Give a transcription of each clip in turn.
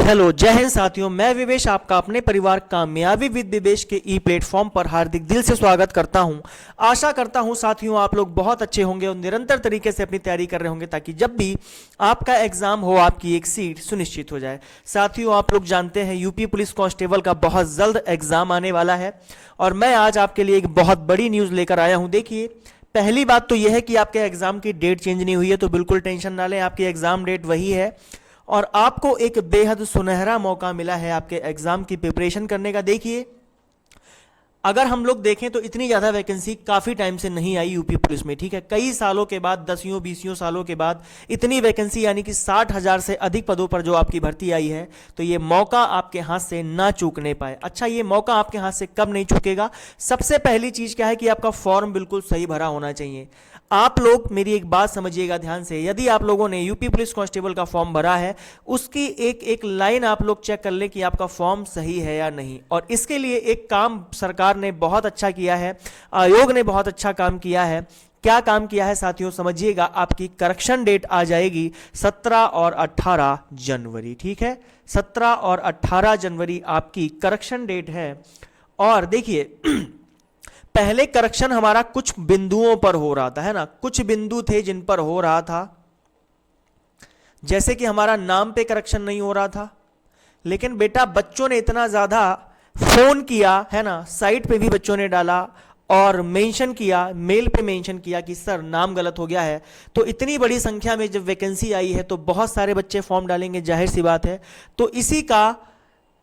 Hello, जय हिंद साथियों। मैं विवेश आपका अपने परिवार कामयाबी विद विवेश के ई प्लेटफॉर्म पर हार्दिक दिल से स्वागत करता हूं। आशा करता हूं साथियों आप लोग बहुत अच्छे होंगे और निरंतर तरीके से अपनी तैयारी कर रहे होंगे ताकि जब भी आपका एग्जाम हो आपकी एक सीट सुनिश्चित हो जाए। साथियों आप लोग जानते हैं यूपी पुलिस कांस्टेबल का बहुत जल्द एग्जाम आने वाला है और मैं आज आपके लिए एक बहुत बड़ी न्यूज़ लेकर आया हूँ। देखिए, पहली बात तो यह है कि आपके एग्जाम की डेट चेंज नहीं हुई है, तो बिल्कुल टेंशन ना लें, आपकी एग्जाम डेट वही है और आपको एक बेहद सुनहरा मौका मिला है आपके एग्जाम की प्रिपरेशन करने का। देखिए, अगर हम लोग देखें तो इतनी ज़्यादा वैकेंसी काफ़ी टाइम से नहीं आई यूपी पुलिस में, ठीक है। कई सालों के बाद, 10-20 सालों के बाद इतनी वैकेंसी यानी कि 60,000 से अधिक पदों पर जो आपकी भर्ती आई है, तो ये मौका आपके हाथ से ना चूकने पाए। अच्छा, ये मौका आपके हाथ से कब नहीं चूकेगा? सबसे पहली चीज़ क्या है कि आपका फॉर्म बिल्कुल सही भरा होना चाहिए। आप लोग मेरी एक बात समझिएगा ध्यान से, यदि आप लोगों ने यूपी पुलिस कांस्टेबल का फॉर्म भरा है, उसकी एक एक लाइन आप लोग चेक कर लें कि आपका फॉर्म सही है या नहीं। और इसके लिए एक काम सरकार ने बहुत अच्छा किया है, आयोग ने बहुत अच्छा काम किया है। क्या काम किया है साथियों, समझिएगा। आपकी करेक्शन डेट आ जाएगी 17 और 18 जनवरी, ठीक है। 17 और 18 जनवरी आपकी करेक्शन डेट है। और देखिए, पहले करेक्शन हमारा कुछ बिंदुओं पर हो रहा था, है ना। कुछ बिंदु थे जिन पर हो रहा था, जैसे कि हमारा नाम पे करेक्शन नहीं हो रहा था। लेकिन बेटा बच्चों ने इतना ज्यादा फोन किया, है ना, साइट पे भी बच्चों ने डाला और मेंशन किया, मेल पे मेंशन किया कि सर नाम गलत हो गया है। तो इतनी बड़ी संख्या में जब वैकेंसी आई है तो बहुत सारे बच्चे फॉर्म डालेंगे, जाहिर सी बात है। तो इसी का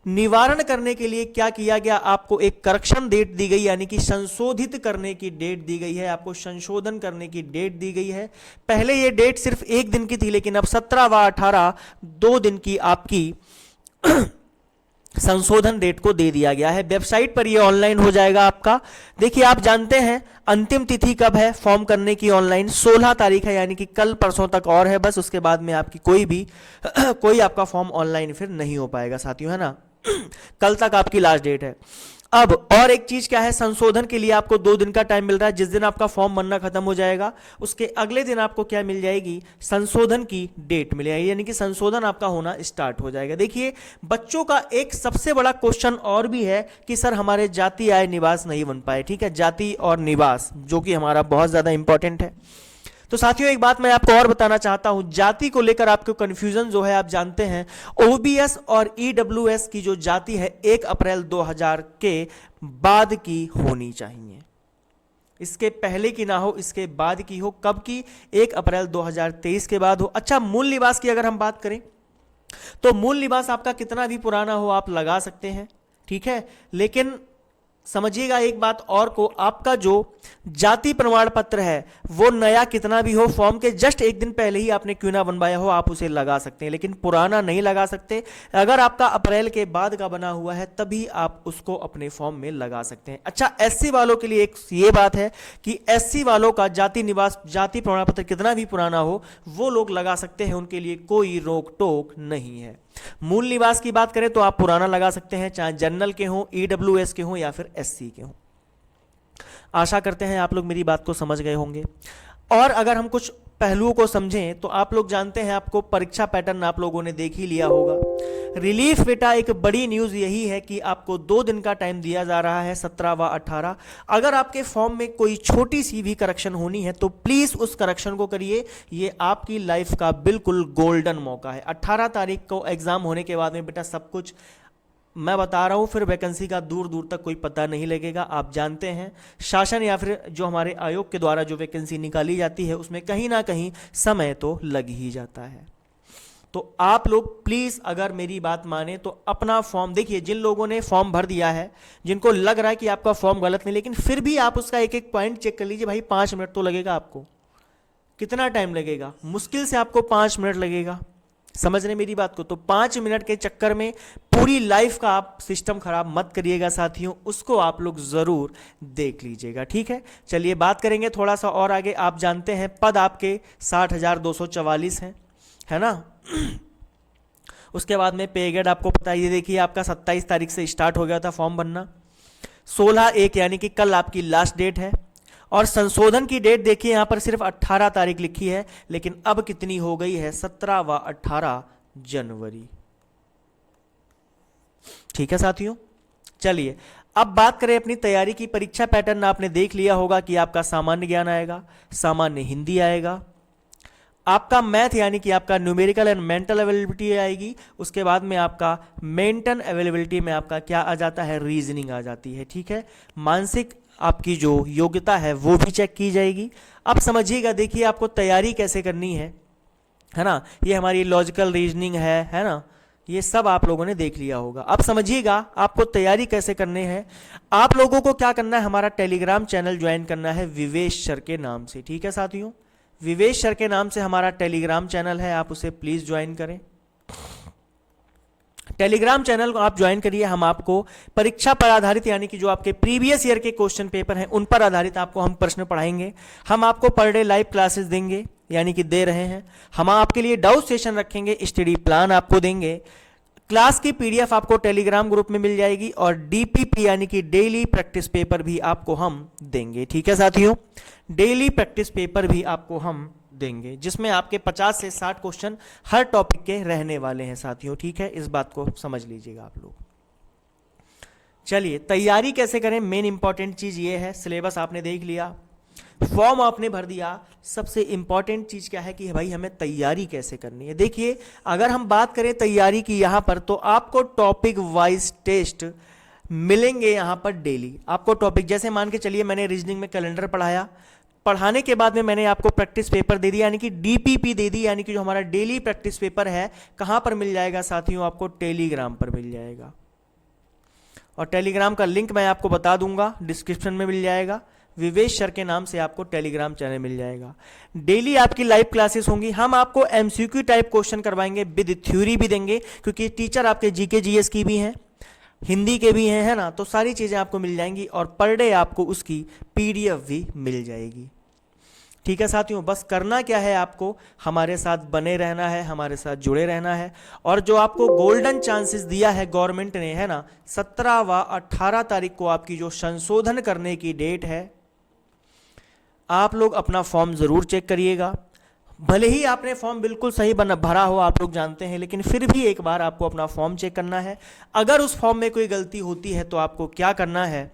निवारण करने के लिए क्या किया गया, आपको एक करेक्शन डेट दी गई, यानी कि संशोधित करने की डेट दी गई है। आपको संशोधन करने की डेट दी गई है। पहले ये डेट सिर्फ एक दिन की थी, लेकिन अब 17 व 18 2 दिन की आपकी संशोधन डेट को दे दिया गया है। वेबसाइट पर ये ऑनलाइन हो जाएगा आपका। देखिए, आप जानते हैं अंतिम तिथि कब है फॉर्म करने की ऑनलाइन? 16 तारीख है, यानी कि कल परसों तक और है बस। उसके बाद में आपकी कोई आपका फॉर्म ऑनलाइन फिर नहीं हो पाएगा साथियों, है ना। कल तक आपकी लास्ट डेट है। अब और एक चीज क्या है, संशोधन के लिए आपको 2 दिन का टाइम मिल रहा है। जिस दिन आपका फॉर्म बनना खत्म हो जाएगा उसके अगले दिन आपको क्या मिल जाएगी, संशोधन की डेट मिल जाएगी, यानी कि संशोधन आपका होना स्टार्ट हो जाएगा। देखिए, बच्चों का एक सबसे बड़ा क्वेश्चन और भी है कि सर हमारे जाति आय निवास नहीं बन पाए, ठीक है। जाति और निवास जो कि हमारा बहुत ज्यादा इंपॉर्टेंट है। तो साथियों एक बात मैं आपको और बताना चाहता हूं, जाति को लेकर आपको कंफ्यूजन जो है, आप जानते हैं ओबीएस और ईडब्ल्यूएस की जो जाति है 1 अप्रैल 2000 के बाद की होनी चाहिए। इसके पहले की ना हो, इसके बाद की हो। कब की? 1 अप्रैल 2023 के बाद हो। अच्छा, मूल निवास की अगर हम बात करें तो मूल निवास आपका कितना भी पुराना हो आप लगा सकते हैं, ठीक है। लेकिन समझिएगा एक बात और को, आपका जो जाति प्रमाण पत्र है वो नया कितना भी हो, फॉर्म के जस्ट एक दिन पहले ही आपने क्यों ना बनवाया हो, आप उसे लगा सकते हैं, लेकिन पुराना नहीं लगा सकते। अगर आपका अप्रैल के बाद का बना हुआ है तभी आप उसको अपने फॉर्म में लगा सकते हैं। अच्छा, एससी वालों के लिए एक ये बात है कि एससी वालों का जाति निवास, जाति प्रमाण पत्र कितना भी पुराना हो वो लोग लगा सकते हैं, उनके लिए कोई रोक टोक नहीं है। मूल निवास की बात करें तो आप पुराना लगा सकते हैं, चाहे जनरल के हों, ईडब्ल्यूएस के हों या फिर एससी के हों। आशा करते हैं आप लोग मेरी बात को समझ गए होंगे। और अगर हम कुछ पहलुओं को समझें तो आप लोग जानते हैं, आपको परीक्षा पैटर्न आप लोगों ने देख ही लिया होगा। रिलीफ बेटा एक बड़ी न्यूज़ यही है कि आपको 2 दिन का टाइम दिया जा रहा है, 17 व 18। अगर आपके फॉर्म में कोई छोटी सी भी करेक्शन होनी है तो प्लीज़ उस करेक्शन को करिए। ये आपकी लाइफ का बिल्कुल गोल्डन मौका है। 18 तारीख को एग्ज़ाम होने के बाद में बेटा सब कुछ मैं बता रहा हूँ, फिर वैकेंसी का दूर दूर तक कोई पता नहीं लगेगा। आप जानते हैं शासन या फिर जो हमारे आयोग के द्वारा जो वैकेंसी निकाली जाती है उसमें कहीं ना कहीं समय तो लग ही जाता है। तो आप लोग प्लीज़ अगर मेरी बात माने तो अपना फॉर्म, देखिए जिन लोगों ने फॉर्म भर दिया है, जिनको लग रहा है कि आपका फॉर्म गलत नहीं, लेकिन फिर भी आप उसका एक एक पॉइंट चेक कर लीजिए। भाई 5 मिनट तो लगेगा आपको। कितना टाइम लगेगा? मुश्किल से आपको 5 मिनट लगेगा। समझ रहे मेरी बात को? तो 5 मिनट के चक्कर में पूरी लाइफ का आप सिस्टम खराब मत करिएगा साथियों, उसको आप लोग जरूर देख लीजिएगा, ठीक है। चलिए बात करेंगे थोड़ा सा और आगे। आप जानते हैं पद आपके 60,244 हैं, है ना। उसके बाद में पे ग्रेड आपको पता ही, देखिए आपका 27 तारीख से स्टार्ट हो गया था फॉर्म बनना। 16/1 यानी कि कल आपकी लास्ट डेट है। और संशोधन की डेट देखिए यहां पर सिर्फ 18 तारीख लिखी है, लेकिन अब कितनी हो गई है, 17 व 18 जनवरी। ठीक है साथियों, चलिए अब बात करें अपनी तैयारी की। परीक्षा पैटर्न आपने देख लिया होगा कि आपका सामान्य ज्ञान आएगा, सामान्य हिंदी आएगा, आपका मैथ यानी कि आपका न्यूमेरिकल एंड मेंटल अवेलेबिलिटी आएगी, उसके बाद में आपका मेंटल अवेलेबिलिटी में आपका क्या आ जाता है, रीजनिंग आ जाती है। ठीक है, मानसिक आपकी जो योग्यता है वो भी चेक की जाएगी। अब समझिएगा, देखिए आपको तैयारी कैसे करनी है ना, ये हमारी लॉजिकल रीजनिंग है ना, ये सब आप लोगों ने देख लिया होगा। अब समझिएगा आपको तैयारी कैसे करने हैं। आप लोगों को क्या करना है, हमारा टेलीग्राम चैनल ज्वाइन करना है विवेश सर के नाम से। ठीक है साथियों, विवेश सर के नाम से हमारा टेलीग्राम चैनल है, आप उसे प्लीज ज्वाइन करें। टेलीग्राम चैनल को आप ज्वाइन करिए। हम आपको परीक्षा पर आधारित यानी कि जो आपके प्रीवियस ईयर के क्वेश्चन पेपर हैं उन पर आधारित आपको हम प्रश्न पढ़ाएंगे। हम आपको पर डे लाइव क्लासेस देंगे, यानी कि दे रहे हैं। हम आपके लिए डाउट सेशन रखेंगे, स्टडी प्लान आपको देंगे, क्लास की पीडीएफ आपको टेलीग्राम ग्रुप में मिल जाएगी, और डीपीपी यानी कि डेली प्रैक्टिस पेपर भी आपको हम देंगे। ठीक है साथियों, डेली प्रैक्टिस पेपर भी आपको हम देंगे, जिसमें आपके 50 से 60 क्वेश्चन हर टॉपिक के रहने वाले हैं साथियों। ठीक है, इस बात को समझ लीजिएगा आप लोग। चलिए तैयारी कैसे करें, मेन इंपॉर्टेंट चीज ये है। सिलेबस आपने देख लिया, फॉर्म आपने भर दिया, सबसे इंपॉर्टेंट चीज क्या है कि भाई हमें तैयारी कैसे करनी है। देखिए अगर हम बात करें तैयारी की यहां पर, तो आपको टॉपिक वाइज टेस्ट मिलेंगे यहां पर डेली। आपको टॉपिक जैसे मान के चलिए मैंने रीजनिंग में कैलेंडर पढ़ाया, पढ़ाने के बाद में मैंने आपको प्रैक्टिस पेपर दे दिया यानी कि डीपीपी दे दी, यानी कि जो हमारा डेली प्रैक्टिस पेपर है कहां पर मिल जाएगा साथियों, आपको टेलीग्राम पर मिल जाएगा। और टेलीग्राम का लिंक मैं आपको बता दूंगा, डिस्क्रिप्शन में मिल जाएगा। विवेश सर के नाम से आपको टेलीग्राम चैनल मिल जाएगा। डेली आपकी लाइव क्लासेस होंगी, हम आपको एमसीक्यू टाइप क्वेश्चन करवाएंगे, विद थ्योरी भी देंगे, क्योंकि टीचर आपके जीके जीएस की भी हैं, हिंदी के भी हैं, है ना, तो सारी चीजें आपको मिल जाएंगी, और पर डे आपको उसकी पीडीएफ भी मिल जाएगी। ठीक है साथियों, बस करना क्या है, आपको हमारे साथ बने रहना है, हमारे साथ जुड़े रहना है। और जो आपको गोल्डन चांसेस दिया है गवर्नमेंट ने, है ना, 17 व 18 तारीख को आपकी जो संशोधन करने की डेट है, आप लोग अपना फॉर्म जरूर चेक करिएगा। भले ही आपने फॉर्म बिल्कुल सही भरा हो, आप लोग जानते हैं, लेकिन फिर भी एक बार आपको अपना फॉर्म चेक करना है। अगर उस फॉर्म में कोई गलती होती है तो आपको क्या करना है,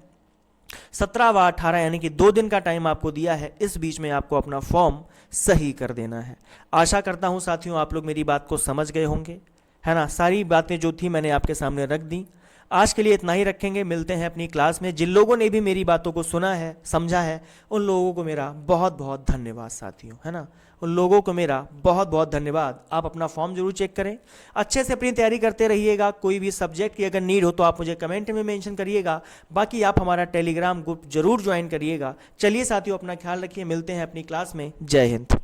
17 व 18 यानी कि 2 दिन का टाइम आपको दिया है, इस बीच में आपको अपना फॉर्म सही कर देना है। आशा करता हूं साथियों आप लोग मेरी बात को समझ गए होंगे, है ना। सारी बातें जो थी मैंने आपके सामने रख दी। आज के लिए इतना ही रखेंगे, मिलते हैं अपनी क्लास में। जिन लोगों ने भी मेरी बातों को सुना है, समझा है, उन लोगों को मेरा बहुत बहुत धन्यवाद साथियों, है ना, उन लोगों को मेरा बहुत बहुत धन्यवाद। आप अपना फॉर्म जरूर चेक करें, अच्छे से अपनी तैयारी करते रहिएगा। कोई भी सब्जेक्ट की अगर नीड हो तो आप मुझे कमेंट में मेंशन करिएगा, बाकी आप हमारा टेलीग्राम ग्रुप जरूर ज्वाइन करिएगा। चलिए साथियों, अपना ख्याल रखिए, मिलते हैं अपनी क्लास में। जय हिंद।